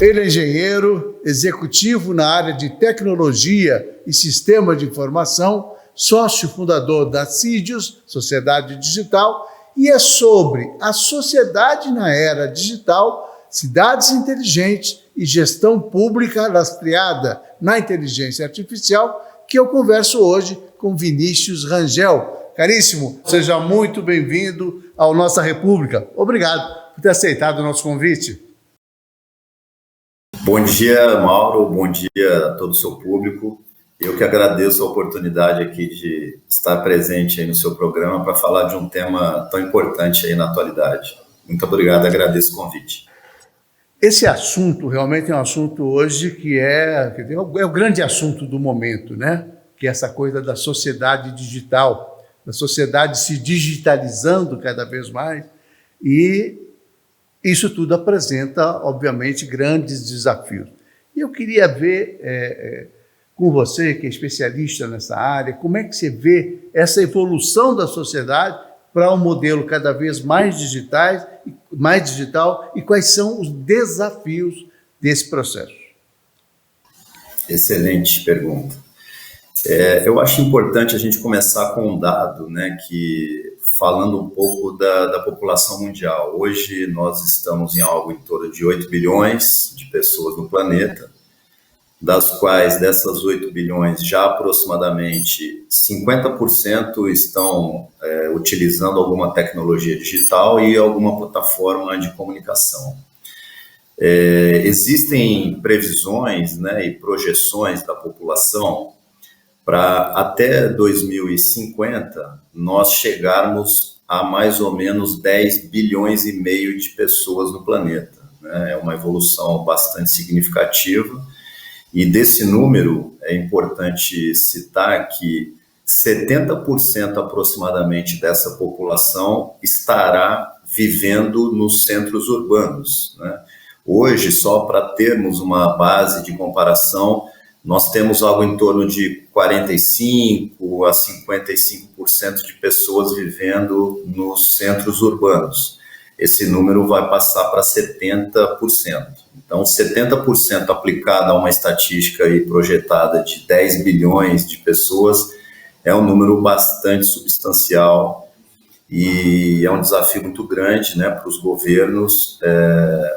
Ele é engenheiro, executivo na área de tecnologia e sistema de informação, sócio fundador da Sídios, Sociedade Digital, e é sobre a sociedade na era digital, cidades inteligentes e gestão pública lastreada na inteligência artificial que eu converso hoje com Vinícius Rangel. Caríssimo, seja muito bem-vindo à nossa República. Obrigado por ter aceitado o nosso convite. Bom dia, Mauro. Bom dia a todo o seu público. Eu que agradeço a oportunidade aqui de estar presente aí no seu programa para falar de um tema tão importante aí na atualidade. Muito obrigado, agradeço o convite. Esse assunto realmente é um assunto hoje que é o grande assunto do momento, né? Que é essa coisa da sociedade digital, da sociedade se digitalizando cada vez mais, e isso tudo apresenta, obviamente, grandes desafios. E eu queria ver com você, que é especialista nessa área, como é que você vê essa evolução da sociedade para um modelo cada vez mais digital e quais são os desafios desse processo? Excelente pergunta. Eu acho importante a gente começar com um dado, né, que falando um pouco da população mundial. Hoje nós estamos em algo em torno de 8 bilhões de pessoas no planeta, das quais dessas 8 bilhões já aproximadamente 50% estão utilizando alguma tecnologia digital e alguma plataforma de comunicação. Existem previsões, né, e projeções da população para até 2050 nós chegarmos a mais ou menos 10 bilhões e meio de pessoas no planeta, né? É uma evolução bastante significativa. E desse número, é importante citar que 70% aproximadamente dessa população estará vivendo nos centros urbanos, né? Hoje, só para termos uma base de comparação, nós temos algo em torno de 45% a 55% de pessoas vivendo nos centros urbanos. Esse número vai passar para 70%. Então, 70% aplicado a uma estatística aí projetada de 10 bilhões de pessoas é um número bastante substancial e é um desafio muito grande, né, para os governos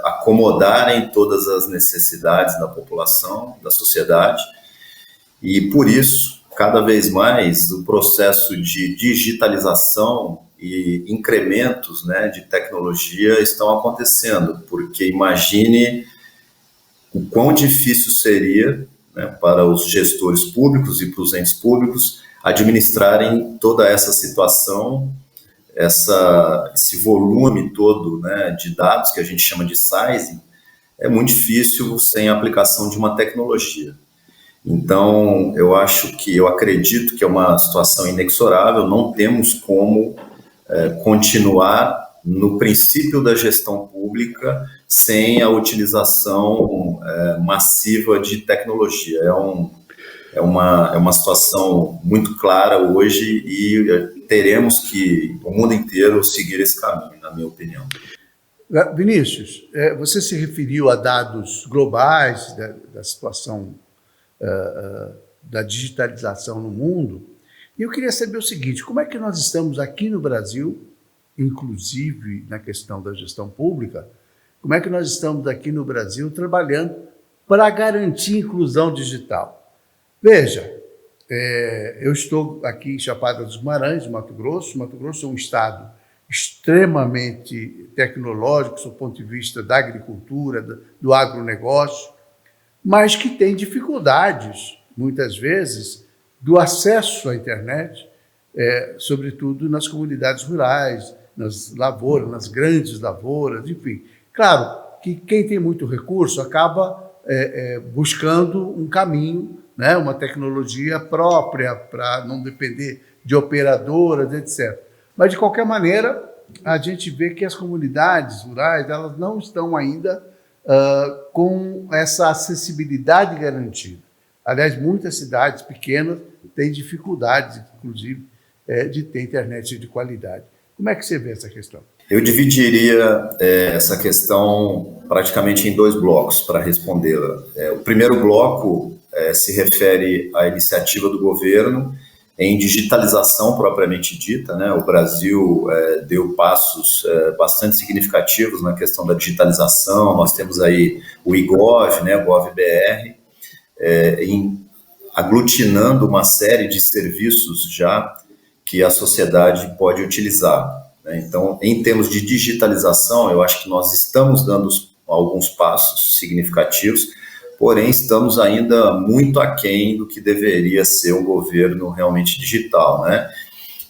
acomodarem todas as necessidades da população, da sociedade, e por isso, cada vez mais, o processo de digitalização e incrementos, né, de tecnologia estão acontecendo, porque imagine o quão difícil seria, né, para os gestores públicos e para os entes públicos administrarem toda essa situação, esse volume todo, né, de dados que a gente chama de sizing, é muito difícil sem a aplicação de uma tecnologia. Então, eu acredito que é uma situação inexorável, não temos como continuar no princípio da gestão pública sem a utilização massiva de tecnologia. É uma situação muito clara hoje e teremos que, o mundo inteiro, seguir esse caminho, na minha opinião. Vinícius, você se referiu a dados globais da situação da digitalização no mundo, e eu queria saber o seguinte: como é que nós estamos aqui no Brasil, inclusive na questão da gestão pública, como é que nós estamos aqui no Brasil trabalhando para garantir inclusão digital? Veja, eu estou aqui em Chapada dos Guimarães, Mato Grosso. Mato Grosso é um estado extremamente tecnológico, do ponto de vista da agricultura, do agronegócio, mas que tem dificuldades, muitas vezes, do acesso à internet, sobretudo nas comunidades rurais, nas lavouras, nas grandes lavouras, enfim. Claro que quem tem muito recurso acaba buscando um caminho, né, uma tecnologia própria para não depender de operadoras, etc. Mas, de qualquer maneira, a gente vê que as comunidades rurais elas não estão ainda com essa acessibilidade garantida. Aliás, muitas cidades pequenas têm dificuldades, inclusive, de ter internet de qualidade. Como é que você vê essa questão? Eu dividiria essa questão praticamente em dois blocos para respondê-la. O primeiro bloco se refere à iniciativa do governo em digitalização propriamente dita, né? O Brasil deu passos bastante significativos na questão da digitalização. Nós temos aí o IGOV, né? O GOV-BR, aglutinando uma série de serviços já que a sociedade pode utilizar. Então, em termos de digitalização, eu acho que nós estamos dando alguns passos significativos, porém estamos ainda muito aquém do que deveria ser um governo realmente digital, né?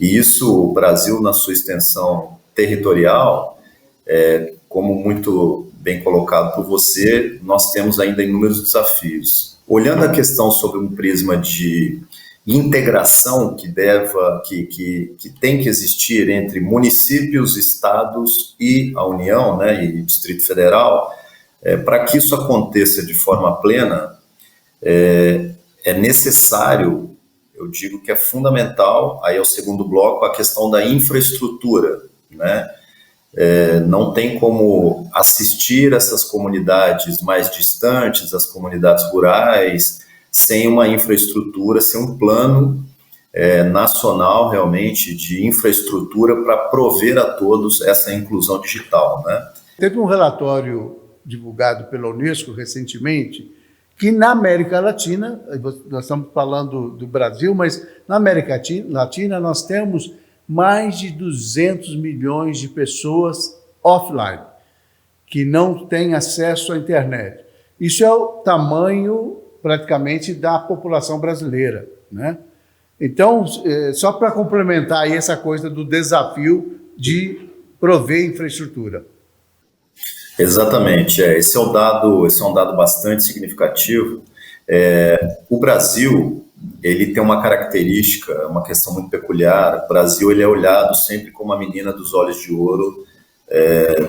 E isso, o Brasil, na sua extensão territorial, como muito bem colocado por você, nós temos ainda inúmeros desafios. Olhando a questão sobre um prisma de integração que tem que existir entre municípios, estados e a União, né, e Distrito Federal, para que isso aconteça de forma plena, é necessário, eu digo que é fundamental, aí é o segundo bloco, a questão da infraestrutura, né? Não tem como assistir essas comunidades mais distantes, as comunidades rurais, sem uma infraestrutura, sem um plano nacional realmente de infraestrutura para prover a todos essa inclusão digital, né? Teve um relatório divulgado pela Unesco recentemente que na América Latina, nós estamos falando do Brasil, mas na América Latina nós temos mais de 200 milhões de pessoas offline, que não têm acesso à internet. Isso é o tamanho praticamente da população brasileira, né? Então, só para complementar aí essa coisa do desafio de prover infraestrutura. Exatamente, esse é um dado bastante significativo. O Brasil, ele tem uma característica, uma questão muito peculiar. O Brasil, ele é olhado sempre como a menina dos olhos de ouro,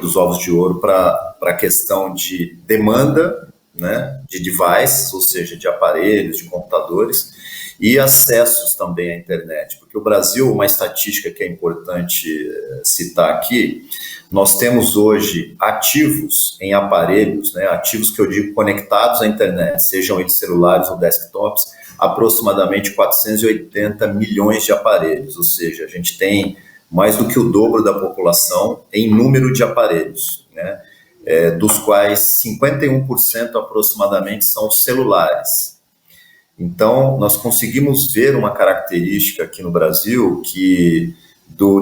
dos ovos de ouro, para a questão de demanda, né, de devices, ou seja, de aparelhos, de computadores, e acessos também à internet, porque o Brasil, uma estatística que é importante citar aqui, nós temos hoje ativos em aparelhos, né, ativos que eu digo conectados à internet, sejam eles celulares ou desktops, aproximadamente 480 milhões de aparelhos, ou seja, a gente tem mais do que o dobro da população em número de aparelhos, né? Dos quais 51% aproximadamente são celulares. Então, nós conseguimos ver uma característica aqui no Brasil que,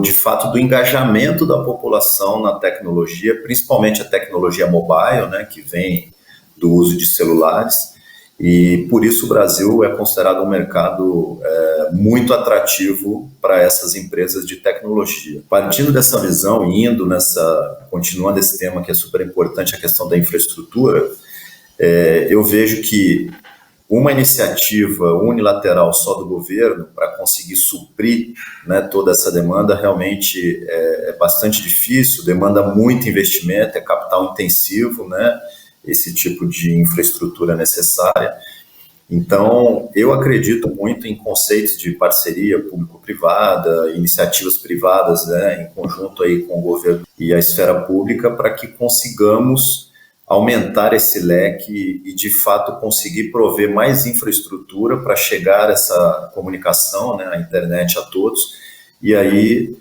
de fato, do engajamento da população na tecnologia, principalmente a tecnologia mobile, né, que vem do uso de celulares, e por isso o Brasil é considerado um mercado muito atrativo para essas empresas de tecnologia. Partindo dessa visão e continuando esse tema que é super importante, a questão da infraestrutura, eu vejo que uma iniciativa unilateral só do governo para conseguir suprir, né, toda essa demanda realmente é bastante difícil, demanda muito investimento, é capital intensivo, né, esse tipo de infraestrutura necessária. Então, eu acredito muito em conceitos de parceria público-privada, iniciativas privadas, né, em conjunto aí com o governo e a esfera pública, para que consigamos aumentar esse leque e, de fato, conseguir prover mais infraestrutura para chegar essa comunicação, né, a internet a todos, e aí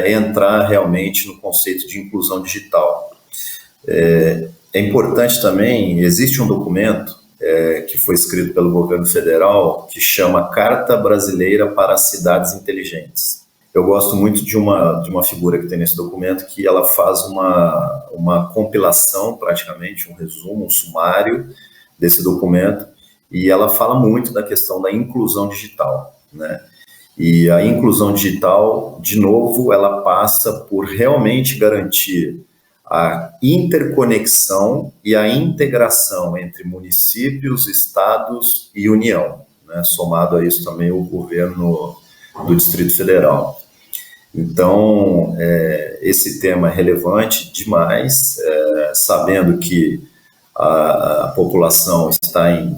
entrar realmente no conceito de inclusão digital. É importante também, existe um documento que foi escrito pelo governo federal que chama Carta Brasileira para as Cidades Inteligentes. Eu gosto muito de uma figura que tem nesse documento, que ela faz uma compilação, praticamente, um resumo, um sumário desse documento, e ela fala muito da questão da inclusão digital, né? E a inclusão digital, de novo, ela passa por realmente garantir a interconexão e a integração entre municípios, estados e União, né? Somado a isso também o governo do Distrito Federal. Então, esse tema é relevante demais, sabendo que a população está em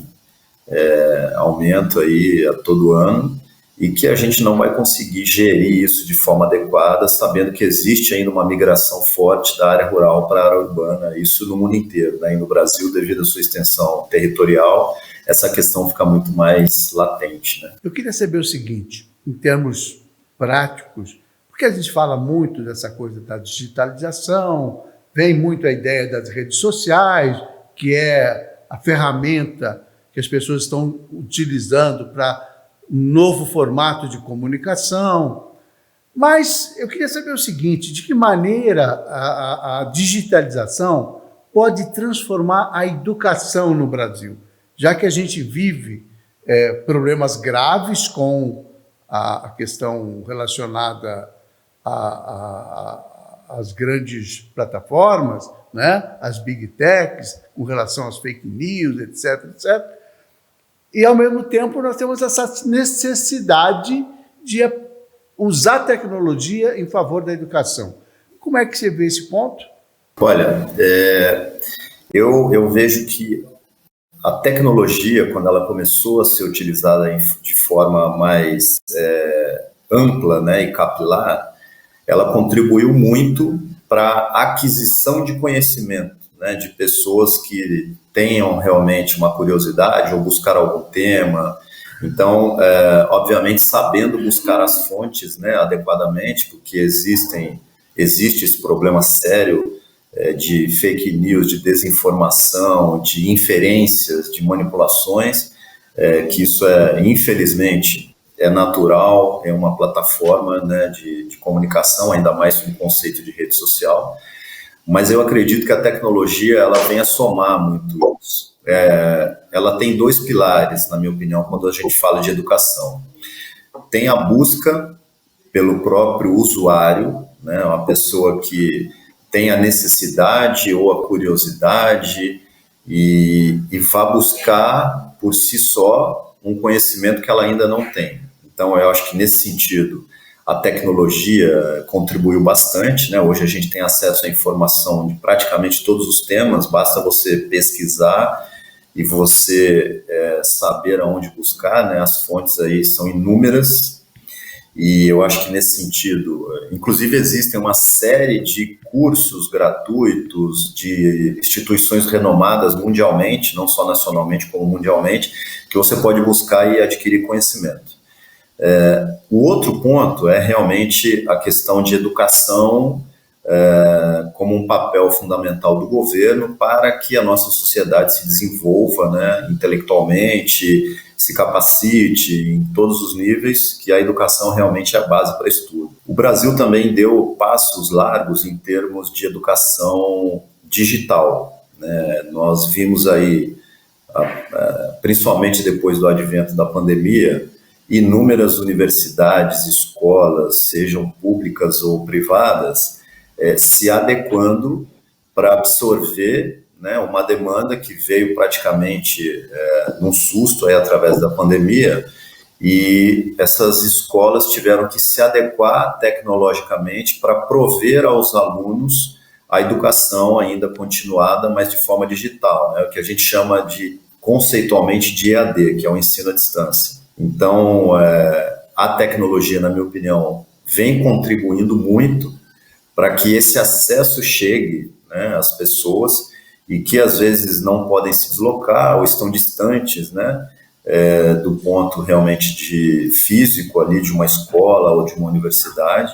aumento aí a todo ano, e que a gente não vai conseguir gerir isso de forma adequada, sabendo que existe ainda uma migração forte da área rural para a área urbana, isso no mundo inteiro, né? E no Brasil, devido à sua extensão territorial, essa questão fica muito mais latente, né? Eu queria saber o seguinte, em termos práticos, porque a gente fala muito dessa coisa da digitalização, vem muito a ideia das redes sociais, que é a ferramenta que as pessoas estão utilizando para um novo formato de comunicação. Mas eu queria saber o seguinte, de que maneira a digitalização pode transformar a educação no Brasil, já que a gente vive problemas graves com a questão relacionada às grandes plataformas, né? As big techs, com relação às fake news, etc., etc., e, ao mesmo tempo, nós temos essa necessidade de usar a tecnologia em favor da educação. Como é que você vê esse ponto? Olha, eu vejo que a tecnologia, quando ela começou a ser utilizada de forma mais ampla, né, e capilar, ela contribuiu muito para a aquisição de conhecimento, né, de pessoas que tenham realmente uma curiosidade ou buscar algum tema. Então, obviamente, sabendo buscar as fontes, né, adequadamente, porque existe esse problema sério de fake news, de desinformação, de inferências, de manipulações, que isso infelizmente, é natural, é uma plataforma, né, de comunicação, ainda mais com o conceito de rede social. Mas eu acredito que a tecnologia ela vem a somar muito isso. Ela tem dois pilares, na minha opinião, quando a gente fala de educação. Tem a busca pelo próprio usuário, né, uma pessoa que tem a necessidade ou a curiosidade e vá buscar por si só um conhecimento que ela ainda não tem. Então, eu acho que nesse sentido a tecnologia contribuiu bastante, né? Hoje a gente tem acesso à informação de praticamente todos os temas, basta você pesquisar e você saber aonde buscar, né? As fontes aí são inúmeras e eu acho que nesse sentido, inclusive existem uma série de cursos gratuitos de instituições renomadas mundialmente, não só nacionalmente como mundialmente, que você pode buscar e adquirir conhecimento. O outro ponto é realmente a questão de educação como um papel fundamental do governo para que a nossa sociedade se desenvolva, né, intelectualmente, se capacite em todos os níveis, que a educação realmente é a base para isso tudo. O Brasil também deu passos largos em termos de educação digital, né? Nós vimos aí, principalmente depois do advento da pandemia, inúmeras universidades, escolas, sejam públicas ou privadas, se adequando para absorver, né, uma demanda que veio praticamente num susto aí, através da pandemia, e essas escolas tiveram que se adequar tecnologicamente para prover aos alunos a educação ainda continuada, mas de forma digital, né, o que a gente chama conceitualmente de EAD, que é o ensino à distância. Então, a tecnologia, na minha opinião, vem contribuindo muito para que esse acesso chegue, né, às pessoas e que às vezes não podem se deslocar ou estão distantes, né, do ponto realmente de físico ali de uma escola ou de uma universidade,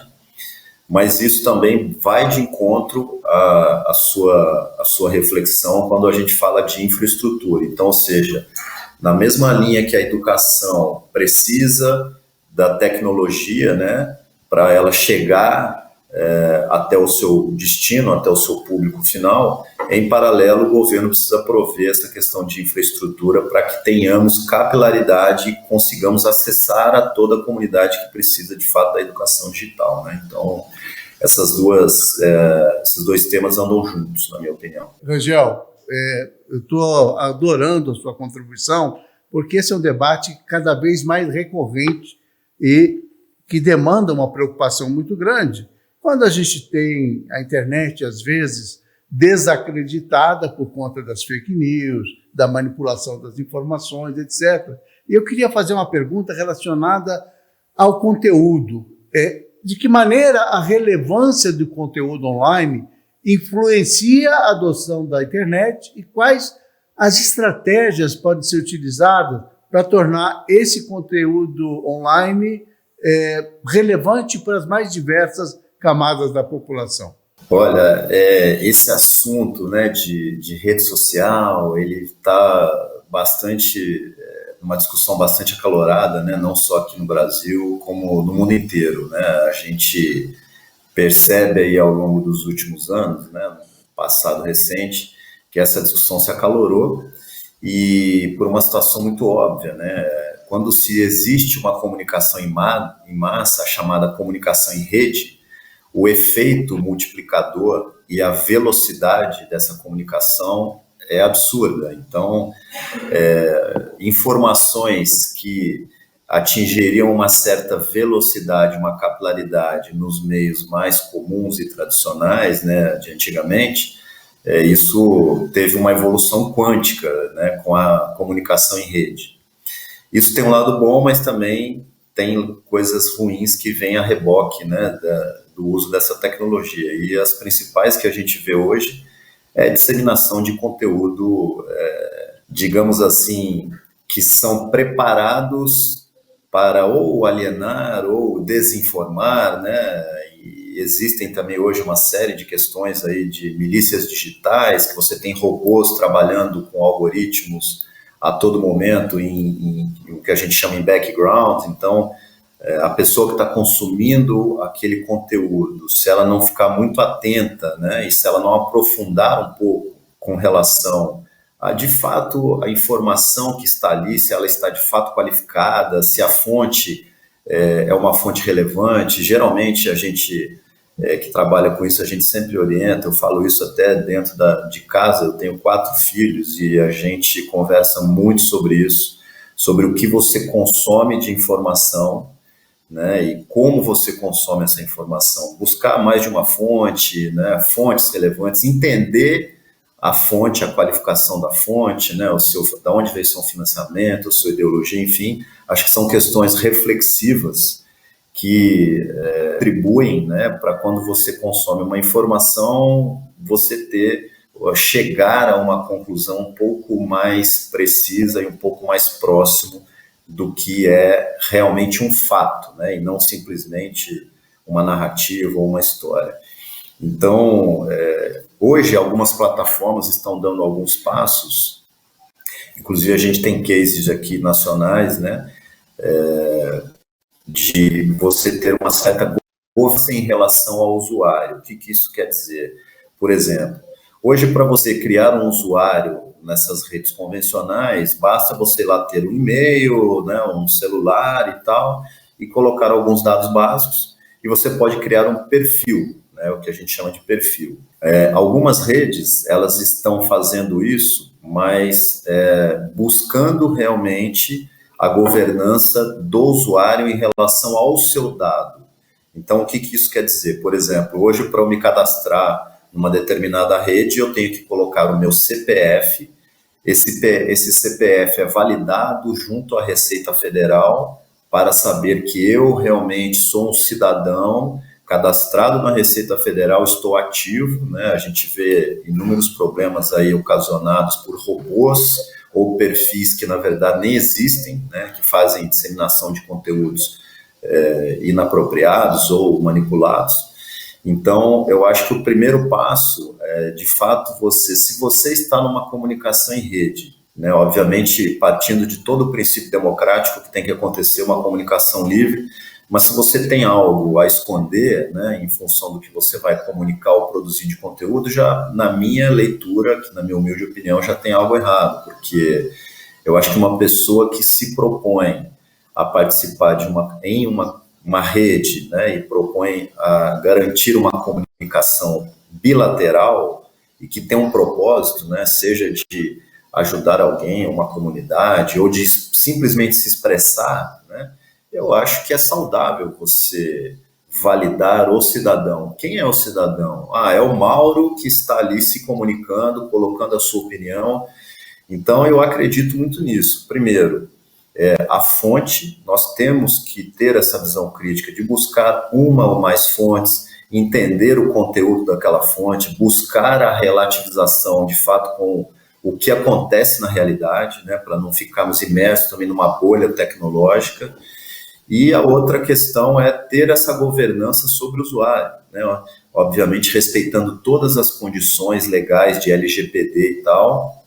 mas isso também vai de encontro à sua reflexão quando a gente fala de infraestrutura. Então, ou seja, na mesma linha que a educação precisa da tecnologia, né, para ela chegar até o seu destino, até o seu público final, em paralelo o governo precisa prover essa questão de infraestrutura para que tenhamos capilaridade e consigamos acessar a toda a comunidade que precisa de fato da educação digital, né? Então, esses dois temas andam juntos, na minha opinião. Rangel, eu estou adorando a sua contribuição, porque esse é um debate cada vez mais recorrente e que demanda uma preocupação muito grande. Quando a gente tem a internet, às vezes, desacreditada por conta das fake news, da manipulação das informações, etc. E eu queria fazer uma pergunta relacionada ao conteúdo. De que maneira a relevância do conteúdo online influencia a adoção da internet e quais as estratégias podem ser utilizadas para tornar esse conteúdo online relevante para as mais diversas camadas da população? Olha, esse assunto, né, de rede social, ele está uma discussão bastante acalorada, né, não só aqui no Brasil, como no mundo inteiro, né? A gente percebe aí ao longo dos últimos anos, né, no passado recente, que essa discussão se acalorou e por uma situação muito óbvia, né? Quando se existe uma comunicação em massa, a chamada comunicação em rede, o efeito multiplicador e a velocidade dessa comunicação é absurda. Então, informações que atingiriam uma certa velocidade, uma capilaridade nos meios mais comuns e tradicionais, né, de antigamente, isso teve uma evolução quântica, né, com a comunicação em rede. Isso tem um lado bom, mas também tem coisas ruins que vêm a reboque, né, do uso dessa tecnologia. E as principais que a gente vê hoje é a disseminação de conteúdo, digamos assim, que são preparados para ou alienar ou desinformar, né? E existem também hoje uma série de questões aí de milícias digitais, que você tem robôs trabalhando com algoritmos a todo momento em o que a gente chama em background. Então, a pessoa que está consumindo aquele conteúdo, se ela não ficar muito atenta, né, e se ela não aprofundar um pouco com relação a, de fato, a informação que está ali, se ela está de fato qualificada, se a fonte é uma fonte relevante. Geralmente a gente que trabalha com isso, a gente sempre orienta, eu falo isso até dentro de casa, eu tenho 4 filhos e a gente conversa muito sobre isso, sobre o que você consome de informação, né, e como você consome essa informação. Buscar mais de uma fonte, né, fontes relevantes, entender a fonte, a qualificação da fonte, né, da onde veio seu financiamento, sua ideologia, enfim. Acho que são questões reflexivas que contribuem, né, para quando você consome uma informação, você chegar a uma conclusão um pouco mais precisa e um pouco mais próximo do que é realmente um fato, né, e não simplesmente uma narrativa ou uma história. Então, hoje algumas plataformas estão dando alguns passos, inclusive a gente tem cases aqui nacionais, né, de você ter uma certa governança em relação ao usuário. O que isso quer dizer? Por exemplo, hoje para você criar um usuário nessas redes convencionais, basta você lá ter um e-mail, né, um celular e tal, e colocar alguns dados básicos, e você pode criar um perfil, né, o que a gente chama de perfil. Algumas redes, elas estão fazendo isso, mas buscando realmente a governança do usuário em relação ao seu dado. Então, o que isso quer dizer? Por exemplo, hoje, para eu me cadastrar numa determinada rede, eu tenho que colocar o meu CPF. Esse CPF é validado junto à Receita Federal para saber que eu realmente sou um cidadão cadastrado na Receita Federal, estou ativo, né? A gente vê inúmeros problemas aí ocasionados por robôs ou perfis que, na verdade, nem existem, né? Que fazem disseminação de conteúdos inapropriados ou manipulados. Então, eu acho que o primeiro passo é, de fato, se você está numa comunicação em rede, né, obviamente partindo de todo o princípio democrático que tem que acontecer uma comunicação livre, mas se você tem algo a esconder, né, em função do que você vai comunicar ou produzir de conteúdo, já na minha leitura, que na minha humilde opinião, já tem algo errado, porque eu acho que uma pessoa que se propõe a participar em uma rede, né, e propõe a garantir uma comunicação bilateral e que tem um propósito, né, seja de ajudar alguém, uma comunidade, ou de simplesmente se expressar, né, eu acho que é saudável você validar o cidadão. Quem é o cidadão? É o Mauro que está ali se comunicando, colocando a sua opinião. Então, eu acredito muito nisso. Primeiro, a fonte, nós temos que ter essa visão crítica de buscar uma ou mais fontes, entender o conteúdo daquela fonte, buscar a relativização de fato com o que acontece na realidade, né, para não ficarmos imersos também numa bolha tecnológica. E a outra questão é ter essa governança sobre o usuário, né, obviamente respeitando todas as condições legais de LGPD e tal,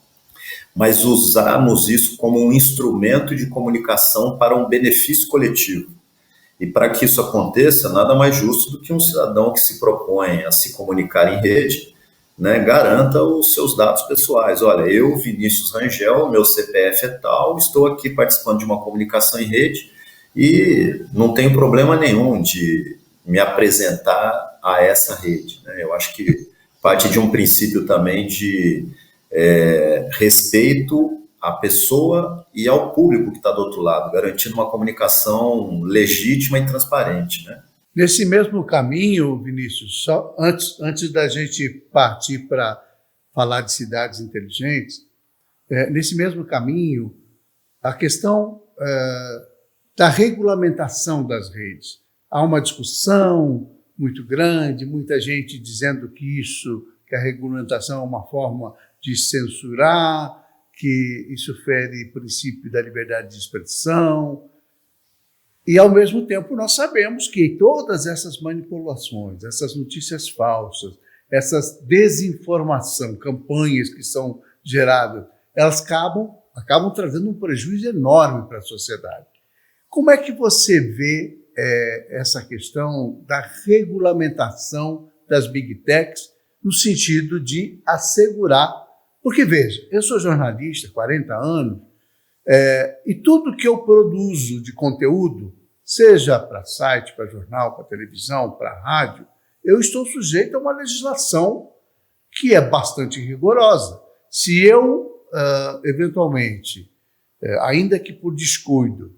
mas usarmos isso como um instrumento de comunicação para um benefício coletivo. E para que isso aconteça, nada mais justo do que um cidadão que se propõe a se comunicar em rede, né, garanta os seus dados pessoais. Olha, eu, Vinícius Rangel, meu CPF é tal, estou aqui participando de uma comunicação em rede e não tenho problema nenhum de me apresentar a essa rede, né? Eu acho que parte de um princípio também de respeito à pessoa e ao público que está do outro lado, garantindo uma comunicação legítima e transparente, né? Nesse mesmo caminho, Vinícius, só antes da gente partir para falar de cidades inteligentes, nesse mesmo caminho, a questão da regulamentação das redes. Há uma discussão muito grande, muita gente dizendo que a regulamentação é uma forma de censurar, que isso fere o princípio da liberdade de expressão. E, ao mesmo tempo, nós sabemos que todas essas manipulações, essas notícias falsas, essas desinformação, campanhas que são geradas, elas acabam trazendo um prejuízo enorme para a sociedade. Como é que você vê essa questão da regulamentação das Big Techs no sentido de assegurar? Porque, veja, eu sou jornalista há 40 anos e tudo que eu produzo de conteúdo, seja para site, para jornal, para televisão, para rádio, eu estou sujeito a uma legislação que é bastante rigorosa. Se eu, eventualmente, ainda que por descuido,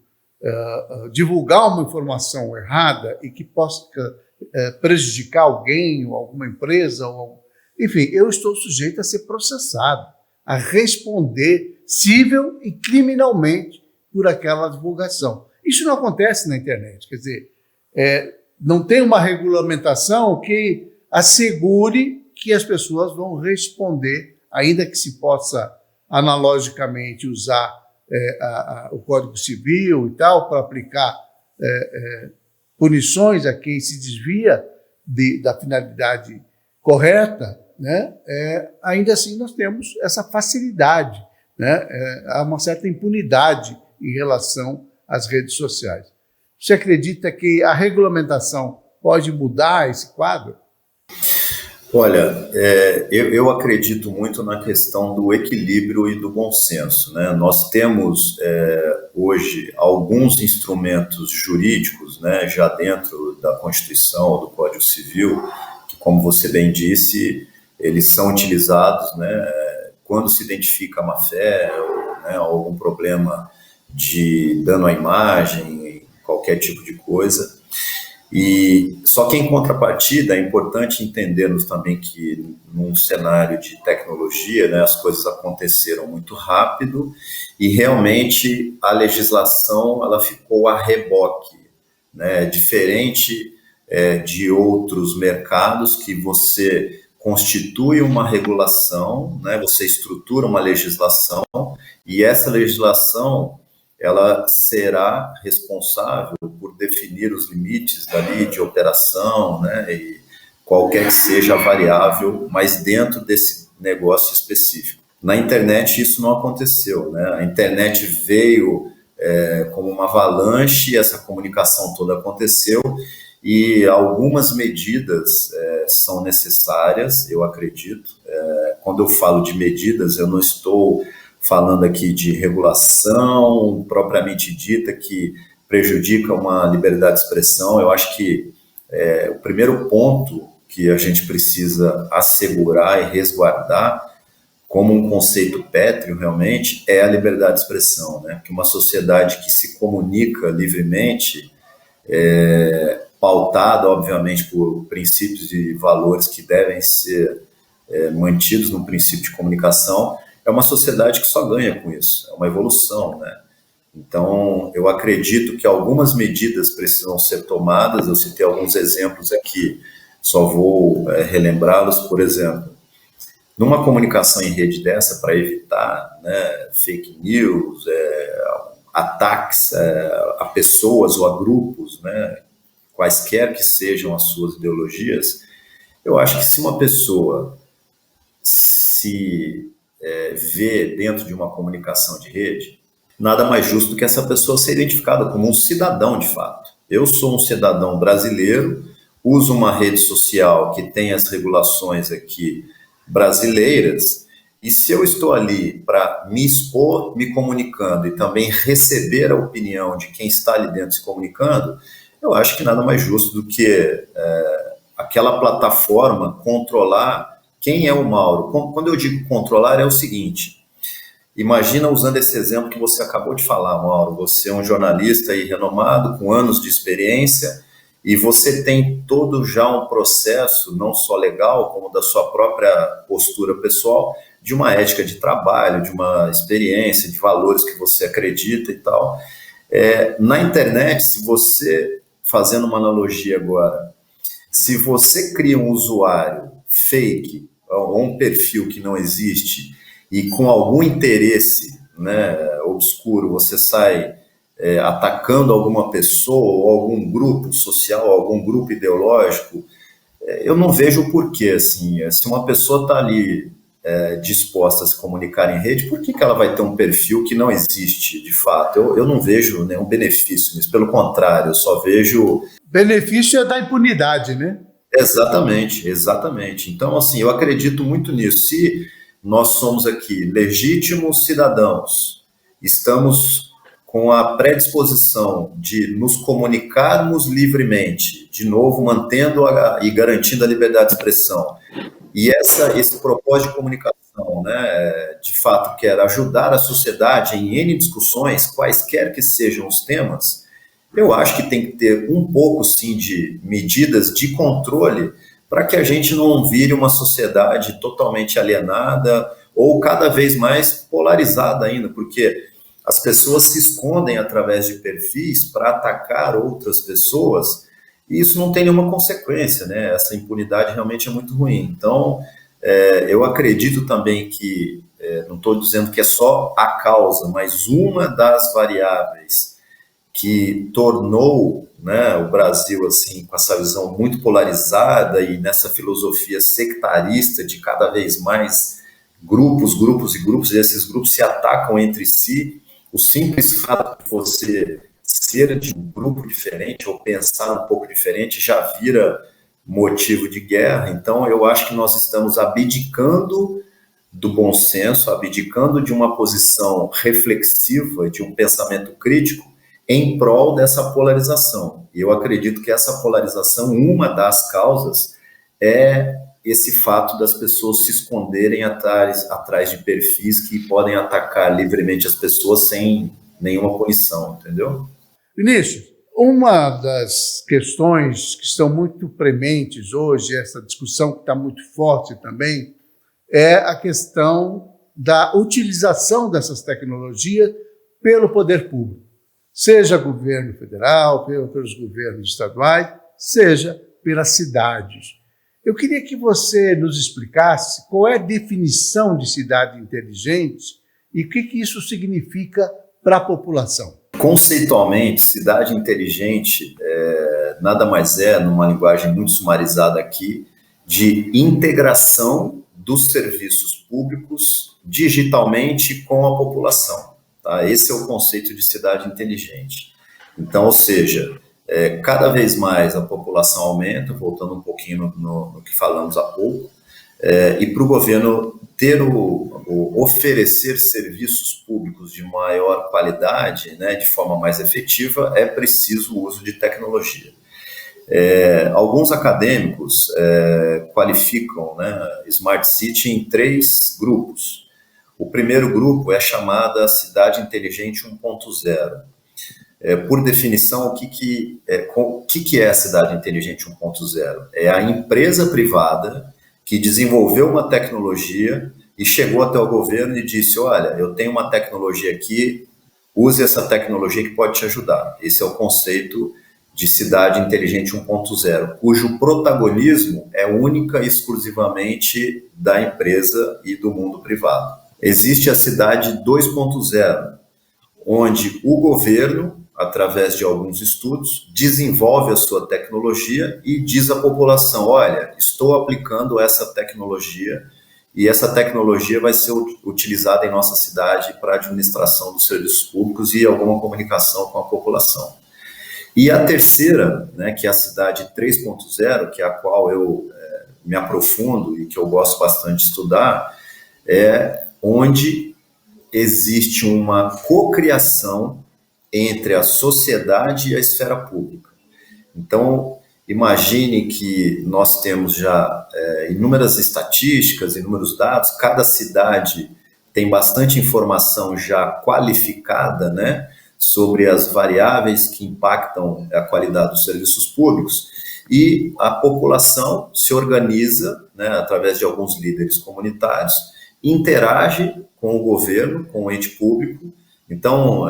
divulgar uma informação errada e que possa prejudicar alguém ou alguma empresa, enfim, eu estou sujeito a ser processado, a responder civil e criminalmente por aquela divulgação. Isso não acontece na internet, quer dizer, não tem uma regulamentação que assegure que as pessoas vão responder, ainda que se possa analogicamente usar o Código Civil e tal, para aplicar punições a quem se desvia da finalidade correta, né? Ainda assim nós temos essa facilidade, né? Há uma certa impunidade em relação às redes sociais. Você acredita que a regulamentação pode mudar esse quadro? Olha, eu acredito muito na questão do equilíbrio e do bom senso, né? Nós temos hoje alguns instrumentos jurídicos, né, já dentro da Constituição ou do Código Civil, que, como você bem disse, eles são utilizados, né, quando se identifica má-fé, né, algum problema de dano à imagem, qualquer tipo de coisa. E só que, em contrapartida, é importante entendermos também que num cenário de tecnologia, né, as coisas aconteceram muito rápido e realmente a legislação ela ficou a reboque, né, diferente de outros mercados que você constitui uma regulação, né, você estrutura uma legislação e essa legislação ela será responsável por definir os limites dali de operação, né, e qualquer que seja a variável, mas dentro desse negócio específico. Na internet isso não aconteceu, né? A internet veio como uma avalanche, essa comunicação toda aconteceu e algumas medidas são necessárias, eu acredito. Quando eu falo de medidas, eu não estou falando aqui de regulação propriamente dita que prejudica uma liberdade de expressão. Eu acho que o primeiro ponto que a gente precisa assegurar e resguardar como um conceito pétreo realmente é a liberdade de expressão, né? Porque uma sociedade que se comunica livremente, pautada obviamente por princípios e valores que devem ser mantidos no princípio de comunicação, é uma sociedade que só ganha com isso, é uma evolução, né? Então, eu acredito que algumas medidas precisam ser tomadas. Eu citei alguns exemplos aqui, só vou relembrá-los. Por exemplo, numa comunicação em rede dessa, para evitar, né, fake news, ataques a pessoas ou a grupos, né, quaisquer que sejam as suas ideologias, eu acho que se uma pessoa se vê dentro de uma comunicação de rede, nada mais justo do que essa pessoa ser identificada como um cidadão de fato. Eu sou um cidadão brasileiro, uso uma rede social que tem as regulações aqui brasileiras, e se eu estou ali para me expor, me comunicando e também receber a opinião de quem está ali dentro se comunicando, eu acho que nada mais justo do que aquela plataforma controlar quem é o Mauro. Quando eu digo controlar, é o seguinte: imagina, usando esse exemplo que você acabou de falar, Mauro, você é um jornalista aí renomado, com anos de experiência, e você tem todo já um processo, não só legal, como da sua própria postura pessoal, de uma ética de trabalho, de uma experiência, de valores que você acredita e tal. Na internet, se você, fazendo uma analogia agora, se você cria um usuário fake, ou um perfil que não existe, e com algum interesse, né, obscuro, você sai atacando alguma pessoa, ou algum grupo social, algum grupo ideológico, eu não vejo o porquê. Assim, se uma pessoa está ali disposta a se comunicar em rede, por que ela vai ter um perfil que não existe de fato? Eu não vejo nenhum benefício nisso, pelo contrário, eu só vejo... Benefício é da impunidade, né? Exatamente, exatamente. Então, assim, eu acredito muito nisso. Se nós somos aqui legítimos cidadãos, estamos com a predisposição de nos comunicarmos livremente, de novo, mantendo e garantindo a liberdade de expressão, e esse propósito de comunicação, né, de fato, quer ajudar a sociedade em N discussões, quaisquer que sejam os temas, eu acho que tem que ter um pouco, sim, de medidas de controle para que a gente não vire uma sociedade totalmente alienada ou cada vez mais polarizada ainda, porque as pessoas se escondem através de perfis para atacar outras pessoas e isso não tem nenhuma consequência, né? Essa impunidade realmente é muito ruim. Então, eu acredito também que, não estou dizendo que é só a causa, mas uma das variáveis que tornou, né, o Brasil assim, com essa visão muito polarizada e nessa filosofia sectarista de cada vez mais grupos, e esses grupos se atacam entre si. O simples fato de você ser de um grupo diferente ou pensar um pouco diferente já vira motivo de guerra. Então, eu acho que nós estamos abdicando do bom senso, abdicando de uma posição reflexiva, de um pensamento crítico, em prol dessa polarização. E eu acredito que essa polarização, uma das causas, é esse fato das pessoas se esconderem atrás de perfis que podem atacar livremente as pessoas sem nenhuma punição, entendeu? Vinícius, uma das questões que estão muito prementes hoje, essa discussão que está muito forte também, é a questão da utilização dessas tecnologias pelo poder público. Seja governo federal, pelos governos estaduais, seja pelas cidades. Eu queria que você nos explicasse qual é a definição de cidade inteligente e o que isso significa para a população. Conceitualmente, cidade inteligente nada mais é, numa linguagem muito sumarizada aqui, de integração dos serviços públicos digitalmente com a população. Tá? Esse é o conceito de cidade inteligente. Então, ou seja, cada vez mais a população aumenta, voltando um pouquinho no que falamos há pouco, e para o governo ter oferecer serviços públicos de maior qualidade, né, de forma mais efetiva, é preciso o uso de tecnologia. Alguns acadêmicos qualificam, né, Smart City em 3 grupos. O primeiro grupo é chamada Cidade Inteligente 1.0. Por definição, o que é a Cidade Inteligente 1.0? É a empresa privada que desenvolveu uma tecnologia e chegou até o governo e disse: olha, eu tenho uma tecnologia aqui, use essa tecnologia que pode te ajudar. Esse é o conceito de cidade inteligente 1.0, cujo protagonismo é única e exclusivamente da empresa e do mundo privado. Existe a cidade 2.0, onde o governo, através de alguns estudos, desenvolve a sua tecnologia e diz à população, olha, estou aplicando essa tecnologia e essa tecnologia vai ser utilizada em nossa cidade para a administração dos serviços públicos e alguma comunicação com a população. E a terceira, né, que é a cidade 3.0, que é a qual eu me aprofundo e que eu gosto bastante de estudar, é onde existe uma cocriação entre a sociedade e a esfera pública. Então, imagine que nós temos já inúmeras estatísticas, inúmeros dados, cada cidade tem bastante informação já qualificada, né, sobre as variáveis que impactam a qualidade dos serviços públicos, e a população se organiza, né, através de alguns líderes comunitários, interage com o governo, com o ente público. Então,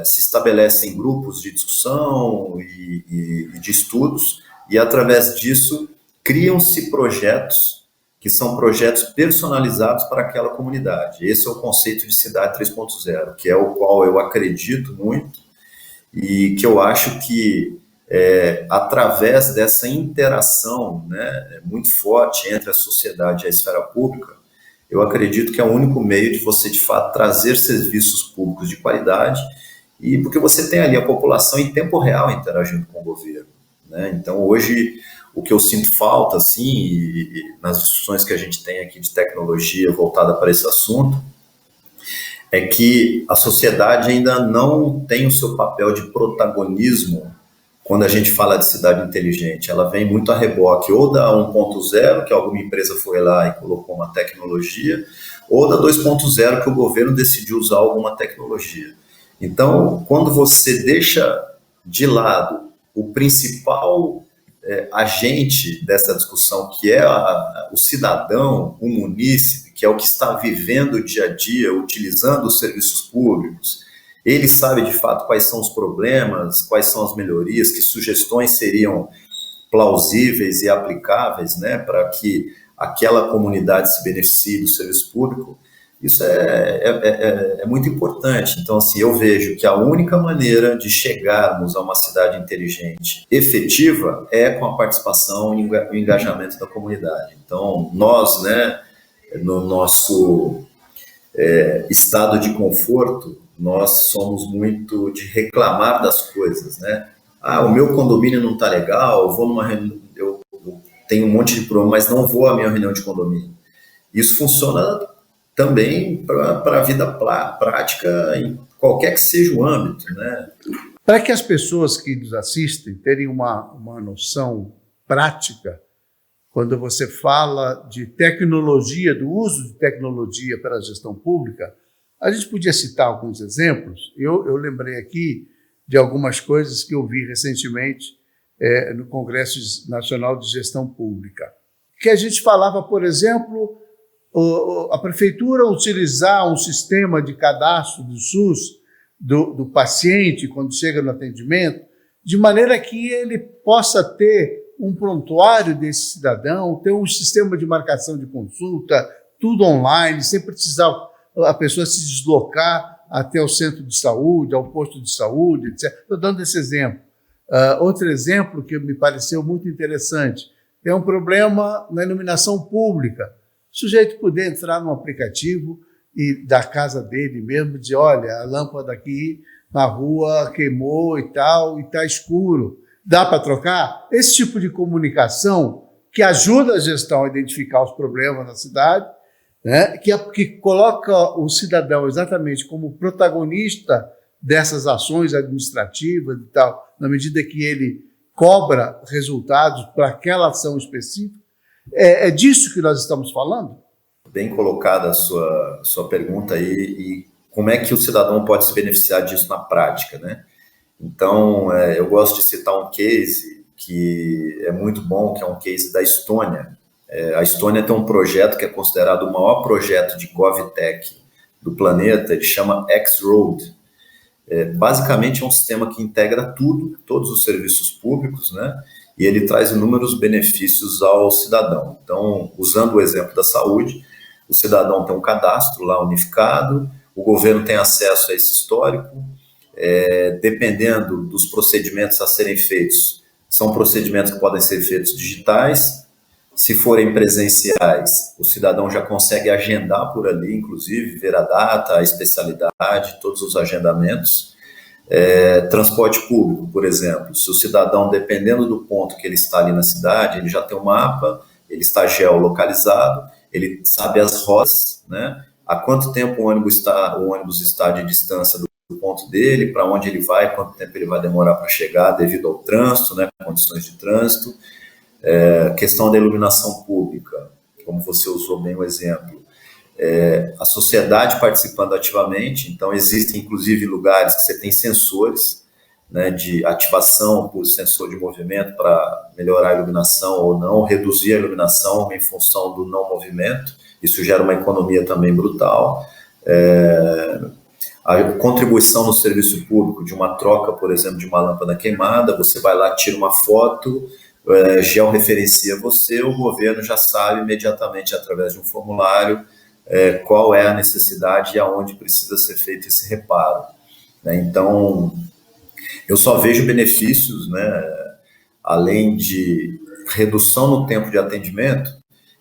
se estabelecem grupos de discussão e de estudos, e através disso criam-se projetos que são projetos personalizados para aquela comunidade. Esse é o conceito de cidade 3.0, que é o qual eu acredito muito e que eu acho que, através dessa interação, né, muito forte entre a sociedade e a esfera pública, eu acredito que é o único meio de você, de fato, trazer serviços públicos de qualidade, e porque você tem ali a população em tempo real interagindo com o governo, né? Então, hoje, o que eu sinto falta, assim, e nas discussões que a gente tem aqui de tecnologia voltada para esse assunto, é que a sociedade ainda não tem o seu papel de protagonismo quando a gente fala de cidade inteligente. Ela vem muito a reboque, ou da 1.0, que alguma empresa foi lá e colocou uma tecnologia, ou da 2.0, que o governo decidiu usar alguma tecnologia. Então, quando você deixa de lado o principal agente dessa discussão, que é o cidadão, o munícipe, que é o que está vivendo o dia a dia, utilizando os serviços públicos, ele sabe de fato quais são os problemas, quais são as melhorias, que sugestões seriam plausíveis e aplicáveis, né, para que aquela comunidade se beneficie do serviço público. Isso é muito importante. Então, assim, eu vejo que a única maneira de chegarmos a uma cidade inteligente efetiva é com a participação e o engajamento da comunidade. Então, nós, né, no nosso estado de conforto, nós somos muito de reclamar das coisas, né? Ah, o meu condomínio não está legal, eu vou numa reunião, eu tenho um monte de problema, mas não vou à minha reunião de condomínio. Isso funciona também para a vida prática, em qualquer que seja o âmbito, né? Para que as pessoas que nos assistem tenham uma noção prática, quando você fala de tecnologia, do uso de tecnologia para a gestão pública, a gente podia citar alguns exemplos. Eu lembrei aqui de algumas coisas que eu vi recentemente no Congresso Nacional de Gestão Pública, que a gente falava, por exemplo, a prefeitura utilizar um sistema de cadastro do SUS do paciente quando chega no atendimento, de maneira que ele possa ter um prontuário desse cidadão, ter um sistema de marcação de consulta, tudo online, sem precisar a pessoa se deslocar até o centro de saúde, ao posto de saúde, etc. Estou dando esse exemplo. Outro exemplo que me pareceu muito interessante, é um problema na iluminação pública. O sujeito poder entrar no aplicativo e da casa dele mesmo dizer, olha, a lâmpada aqui na rua queimou e tal, e está escuro. Dá para trocar? Esse tipo de comunicação que ajuda a gestão a identificar os problemas na cidade, né, que coloca o cidadão exatamente como protagonista dessas ações administrativas e tal, na medida que ele cobra resultados para aquela ação específica. É disso que nós estamos falando? Bem colocada a sua pergunta aí, e como é que o cidadão pode se beneficiar disso na prática, né? Então, eu gosto de citar um case que é muito bom, que é um case da Estônia. A Estônia tem um projeto que é considerado o maior projeto de GovTech do planeta, ele chama X-Road. Basicamente é um sistema que integra tudo, todos os serviços públicos, né? E ele traz inúmeros benefícios ao cidadão. Então, usando o exemplo da saúde, o cidadão tem um cadastro lá unificado, o governo tem acesso a esse histórico, dependendo dos procedimentos a serem feitos, são procedimentos que podem ser feitos digitais. Se forem presenciais, o cidadão já consegue agendar por ali, inclusive, ver a data, a especialidade, todos os agendamentos. Transporte público, por exemplo, se o cidadão, dependendo do ponto que ele está ali na cidade, ele já tem um mapa, ele está geolocalizado, ele sabe as rotas, né? Há quanto tempo o ônibus está de distância do ponto dele, para onde ele vai, quanto tempo ele vai demorar para chegar devido ao trânsito, né? Condições de trânsito. Questão da iluminação pública, como você usou bem o exemplo. A sociedade participando ativamente, então existem inclusive lugares que você tem sensores, né, de ativação por sensor de movimento para melhorar a iluminação ou não, reduzir a iluminação em função do não movimento, isso gera uma economia também brutal. A contribuição no serviço público de uma troca, por exemplo, de uma lâmpada queimada, você vai lá, tira uma foto, georreferencia você, o governo já sabe imediatamente através de um formulário qual é a necessidade e aonde precisa ser feito esse reparo, né? Então, eu só vejo benefícios, né? Além de redução no tempo de atendimento,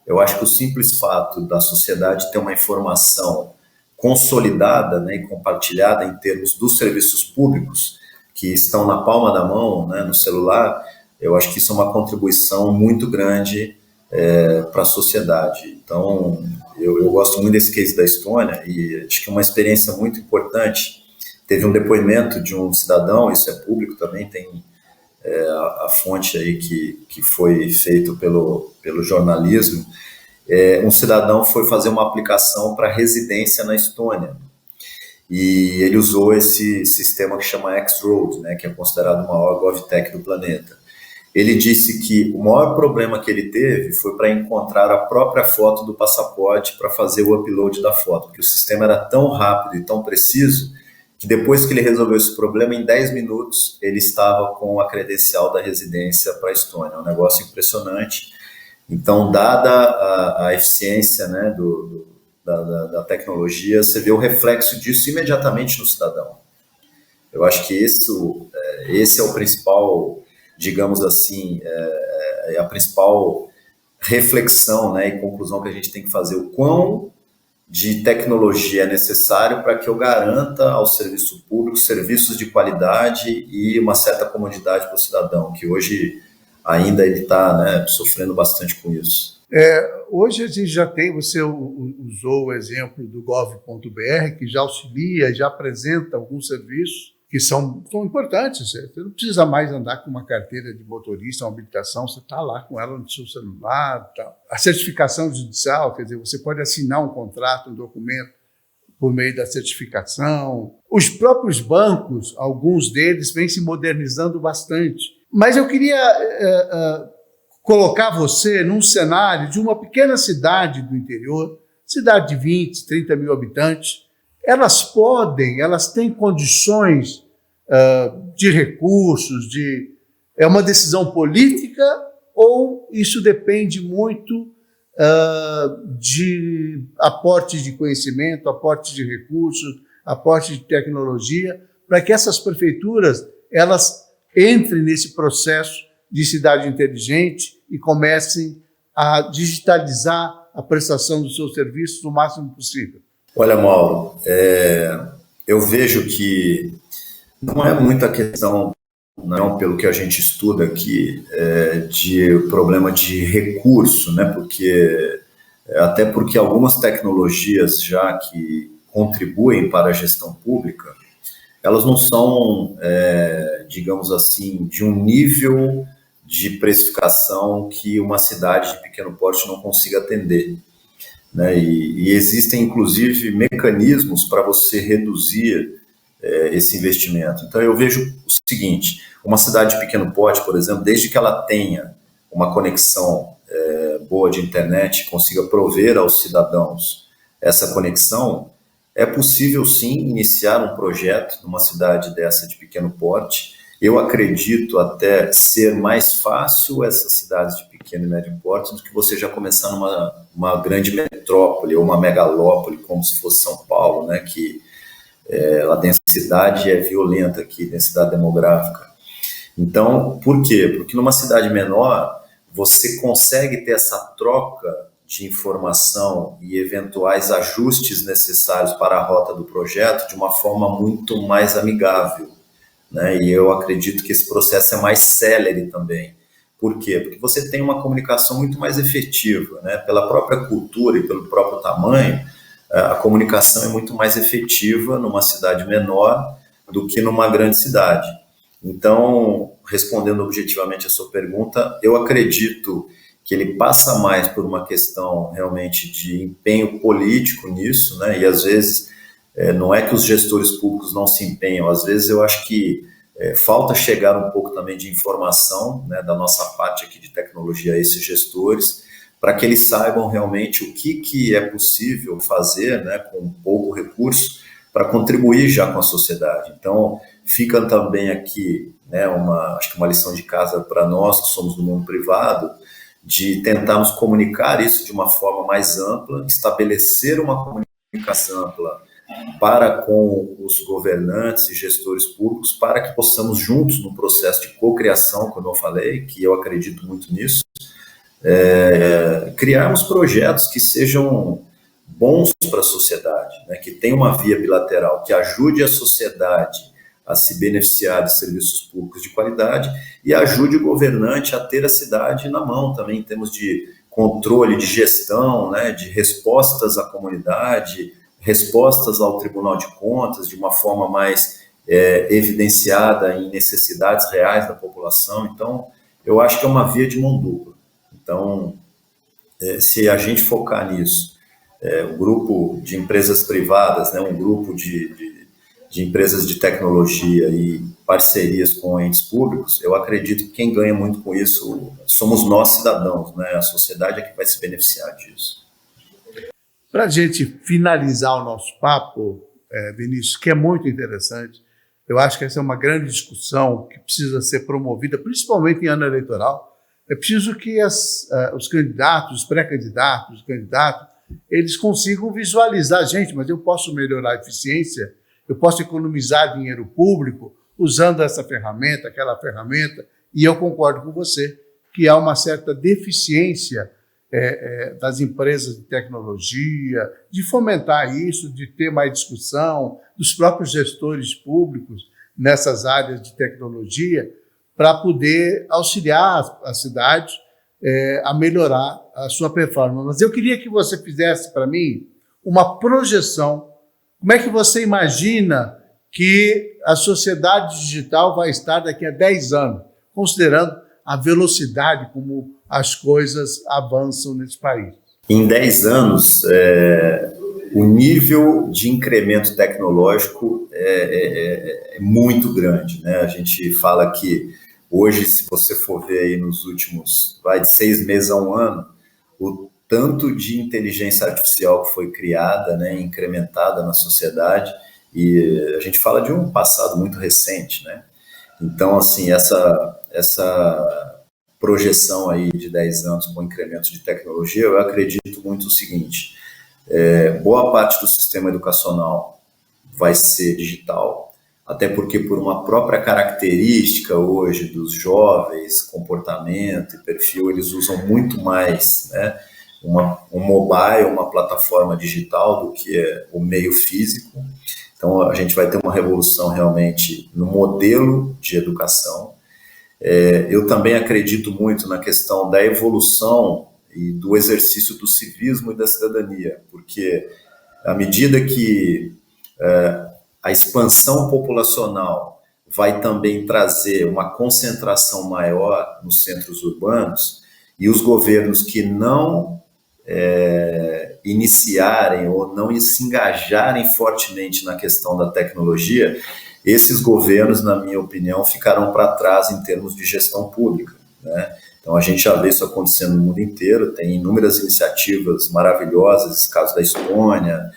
eu acho que o simples fato da sociedade ter uma informação consolidada, né, e compartilhada em termos dos serviços públicos que estão na palma da mão, né, no celular, eu acho que isso é uma contribuição muito grande para a sociedade. Então, eu gosto muito desse case da Estônia e acho que é uma experiência muito importante. Teve um depoimento de um cidadão, isso é público também, tem a fonte aí que foi feito pelo jornalismo. Um cidadão foi fazer uma aplicação para residência na Estônia e ele usou esse sistema que chama X-Road, né, que é considerado o maior GovTech do planeta. Ele disse que o maior problema que ele teve foi para encontrar a própria foto do passaporte para fazer o upload da foto, porque o sistema era tão rápido e tão preciso que depois que ele resolveu esse problema, em 10 minutos ele estava com a credencial da residência para a Estônia. É um negócio impressionante. Então, dada a eficiência, né, da tecnologia, você vê o reflexo disso imediatamente no cidadão. Eu acho que esse é o principal, digamos assim, a principal reflexão, né, e conclusão que a gente tem que fazer. O quão de tecnologia é necessário para que eu garanta ao serviço público serviços de qualidade e uma certa comodidade para o cidadão, que hoje ainda ele está, né, sofrendo bastante com isso. Hoje a gente já tem, você usou o exemplo do gov.br, que já auxilia, já apresenta alguns serviços que são importantes. Você não precisa mais andar com uma carteira de motorista, uma habilitação, você está lá com ela no seu celular. Tal. A certificação judicial, quer dizer, você pode assinar um contrato, um documento por meio da certificação. Os próprios bancos, alguns deles, vêm se modernizando bastante. Mas eu queria colocar você num cenário de uma pequena cidade do interior, cidade de 20, 30 mil habitantes. Elas têm condições de recursos, é uma decisão política ou isso depende muito de aporte de conhecimento, aporte de recursos, aporte de tecnologia, para que essas prefeituras elas entrem nesse processo de cidade inteligente e comecem a digitalizar a prestação dos seus serviços o máximo possível? Olha, Mauro, eu vejo que não é muita questão, não, pelo que a gente estuda aqui, de problema de recurso, né? Até porque algumas tecnologias já que contribuem para a gestão pública, elas não são, digamos assim, de um nível de precificação que uma cidade de pequeno porte não consiga atender. Né? E existem, inclusive, mecanismos para você reduzir esse investimento. Então, eu vejo o seguinte, uma cidade de pequeno porte, por exemplo, desde que ela tenha uma conexão boa de internet, consiga prover aos cidadãos essa conexão, é possível sim iniciar um projeto numa cidade dessa de pequeno porte. Eu acredito até ser mais fácil essas cidades de pequeno e médio porte do que você já começar numa grande metrópole ou uma megalópole, como se fosse São Paulo, né, que a densidade é violenta aqui, densidade demográfica. Então, por quê? Porque numa cidade menor, você consegue ter essa troca de informação e eventuais ajustes necessários para a rota do projeto de uma forma muito mais amigável, né? E eu acredito que esse processo é mais célere também. Por quê? Porque você tem uma comunicação muito mais efetiva, né? Pela própria cultura e pelo próprio tamanho, a comunicação é muito mais efetiva numa cidade menor do que numa grande cidade. Então, respondendo objetivamente a sua pergunta, eu acredito que ele passa mais por uma questão realmente de empenho político nisso, né? E às vezes não é que os gestores públicos não se empenham, às vezes eu acho que falta chegar um pouco também de informação, né, da nossa parte aqui de tecnologia a esses gestores, para que eles saibam realmente o que é possível fazer, né, com pouco recurso, para contribuir já com a sociedade. Então, fica também aqui, né, acho que uma lição de casa para nós que somos do mundo privado, de tentarmos comunicar isso de uma forma mais ampla, estabelecer uma comunicação ampla para com os governantes e gestores públicos, para que possamos juntos, no processo de cocriação, como eu falei, que eu acredito muito nisso, criarmos projetos que sejam bons para a sociedade, né, que tenham uma via bilateral, que ajude a sociedade a se beneficiar de serviços públicos de qualidade e ajude o governante a ter a cidade na mão também, em termos de controle, de gestão, né, de respostas à comunidade, respostas ao Tribunal de Contas, de uma forma mais evidenciada em necessidades reais da população. Então, eu acho que é uma via de mão dupla. Então, se a gente focar nisso, um grupo de empresas privadas, né, um grupo de empresas de tecnologia e parcerias com entes públicos, eu acredito que quem ganha muito com isso somos nós, cidadãos, né? A sociedade é que vai se beneficiar disso. Para a gente finalizar o nosso papo, Vinícius, que é muito interessante, eu acho que essa é uma grande discussão que precisa ser promovida, principalmente em ano eleitoral. É preciso que os candidatos, os pré-candidatos, os candidatos, eles consigam visualizar, gente, mas eu posso melhorar a eficiência, eu posso economizar dinheiro público usando essa ferramenta, aquela ferramenta, e eu concordo com você que há uma certa deficiência das empresas de tecnologia, de fomentar isso, de ter mais discussão, dos próprios gestores públicos nessas áreas de tecnologia, para poder auxiliar as cidades a melhorar a sua performance. Mas eu queria que você fizesse para mim uma projeção. Como é que você imagina que a sociedade digital vai estar daqui a 10 anos, considerando a velocidade como as coisas avançam nesse país? Em 10 anos, o nível de incremento tecnológico é muito grande, né? A gente fala que hoje, se você for ver aí nos últimos, de 6 meses a um ano, o tanto de inteligência artificial que foi criada, né, incrementada na sociedade, e a gente fala de um passado muito recente, né? Então, assim, essa projeção aí de 10 anos com incremento de tecnologia, eu acredito muito o seguinte, boa parte do sistema educacional vai ser digital, até porque por uma própria característica hoje dos jovens, comportamento e perfil, eles usam muito mais, né, um mobile, uma plataforma digital do que o meio físico. Então, a gente vai ter uma revolução realmente no modelo de educação. Eu também acredito muito na questão da evolução e do exercício do civismo e da cidadania, porque à medida que a expansão populacional vai também trazer uma concentração maior nos centros urbanos, e os governos que não iniciarem ou não se engajarem fortemente na questão da tecnologia, esses governos, na minha opinião, ficarão para trás em termos de gestão pública, né? Então, a gente já vê isso acontecendo no mundo inteiro, tem inúmeras iniciativas maravilhosas, esse caso da Estônia,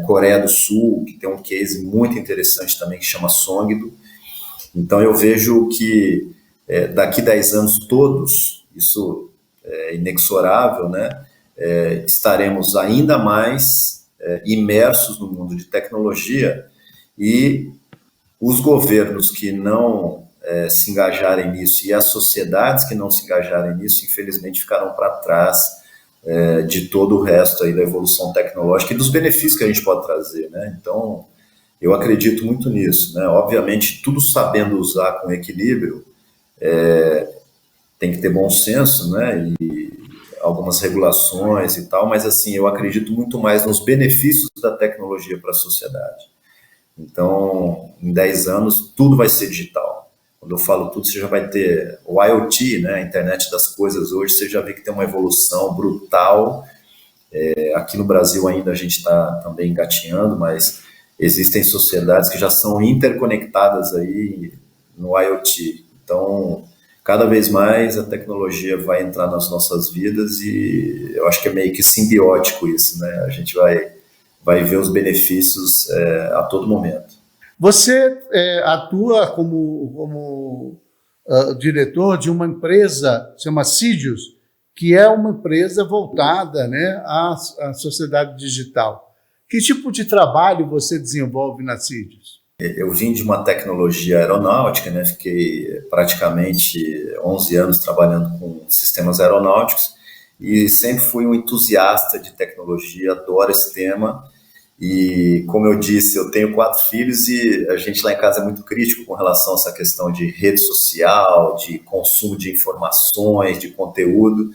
Coreia do Sul, que tem um case muito interessante também, que chama Songdo. Então, eu vejo que daqui 10 anos todos, isso é inexorável, né? Estaremos ainda mais imersos no mundo de tecnologia, e os governos que não se engajarem nisso e as sociedades que não se engajarem nisso, infelizmente, ficarão para trás de todo o resto aí da evolução tecnológica e dos benefícios que a gente pode trazer, né? Então, eu acredito muito nisso, né? Obviamente, tudo sabendo usar com equilíbrio, tem que ter bom senso, né? E algumas regulações e tal, mas assim, eu acredito muito mais nos benefícios da tecnologia para a sociedade. Então, em 10 anos, tudo vai ser digital. Quando eu falo tudo, você já vai ter o IoT, né? A internet das coisas hoje, você já vê que tem uma evolução brutal. Aqui no Brasil ainda a gente está também engatinhando, mas existem sociedades que já são interconectadas aí no IoT. Então, cada vez mais a tecnologia vai entrar nas nossas vidas e eu acho que é meio que simbiótico isso, né? A gente vai ver os benefícios a todo momento. Você atua como diretor de uma empresa, chama Sidious, que é uma empresa voltada, né, à sociedade digital. Que tipo de trabalho você desenvolve na Sidious? Eu vim de uma tecnologia aeronáutica, né? Fiquei praticamente 11 anos trabalhando com sistemas aeronáuticos e sempre fui um entusiasta de tecnologia, adoro esse tema. E, como eu disse, eu tenho 4 filhos e a gente lá em casa é muito crítico com relação a essa questão de rede social, de consumo de informações, de conteúdo.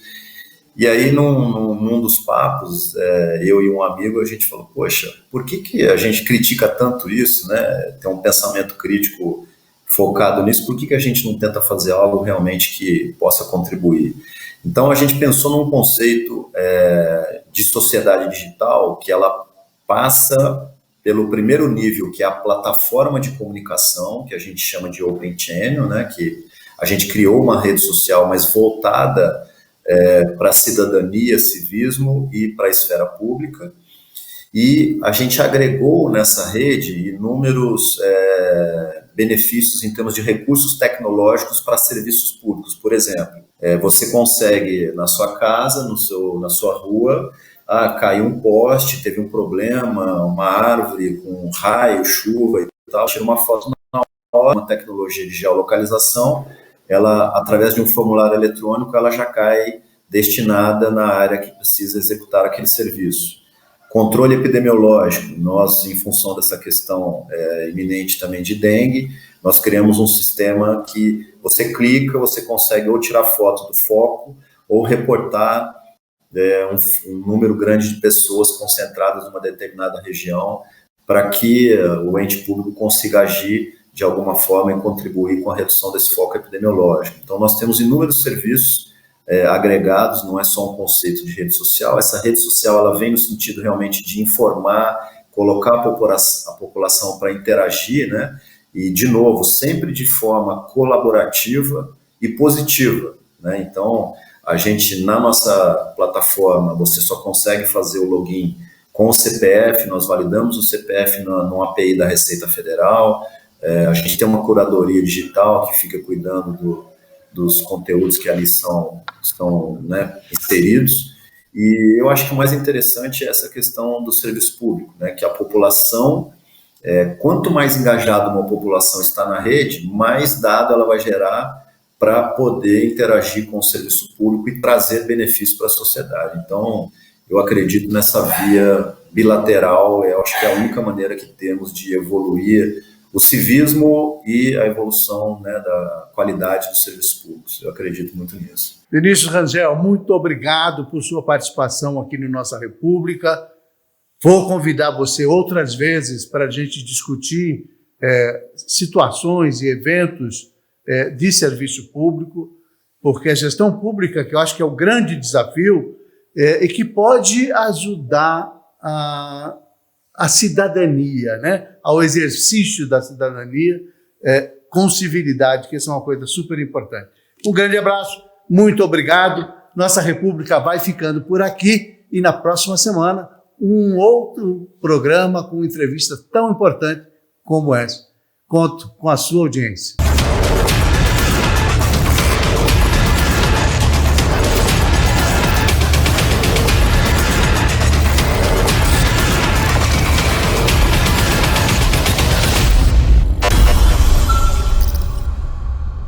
E aí, num dos papos, eu e um amigo, a gente falou, poxa, por que a gente critica tanto isso, né? Tem um pensamento crítico focado nisso, por que a gente não tenta fazer algo realmente que possa contribuir? Então, a gente pensou num conceito de sociedade digital que ela passa pelo primeiro nível, que é a plataforma de comunicação, que a gente chama de Open Channel, né? Que a gente criou uma rede social mais voltada para a cidadania, civismo e para a esfera pública. E a gente agregou nessa rede inúmeros benefícios em termos de recursos tecnológicos para serviços públicos. Por exemplo, você consegue na sua casa, na sua rua, caiu um poste, teve um problema, uma árvore com raio, chuva e tal, tira uma foto na hora, uma tecnologia de geolocalização, ela, através de um formulário eletrônico, ela já cai destinada na área que precisa executar aquele serviço. Controle epidemiológico, nós, em função dessa questão iminente também de dengue, nós criamos um sistema que você clica, você consegue ou tirar foto do foco ou reportar um número grande de pessoas concentradas numa determinada região para que o ente público consiga agir de alguma forma e contribuir com a redução desse foco epidemiológico. Então, nós temos inúmeros serviços agregados, não é só um conceito de rede social. Essa rede social ela vem no sentido realmente de informar, colocar a população para interagir, né? E, de novo, sempre de forma colaborativa e positiva, né? Então, a gente, na nossa plataforma, você só consegue fazer o login com o CPF, nós validamos o CPF no API da Receita Federal, a gente tem uma curadoria digital que fica cuidando dos conteúdos que ali estão né, inseridos, e eu acho que o mais interessante é essa questão do serviço público, né, que a população, quanto mais engajada uma população está na rede, mais dado ela vai gerar para poder interagir com o serviço público e trazer benefícios para a sociedade. Então, eu acredito nessa via bilateral, eu acho que é a única maneira que temos de evoluir o civismo e a evolução, né, da qualidade dos serviços públicos. Eu acredito muito nisso. Vinícius Rangel, muito obrigado por sua participação aqui no Nossa República. Vou convidar você outras vezes para a gente discutir situações e eventos de serviço público, porque a gestão pública, que eu acho que é o grande desafio, e que pode ajudar a cidadania, né? Ao exercício da cidadania com civilidade, que isso é uma coisa super importante. Um grande abraço, muito obrigado. Nossa República vai ficando por aqui e na próxima semana um outro programa com entrevista tão importante como essa. Conto com a sua audiência.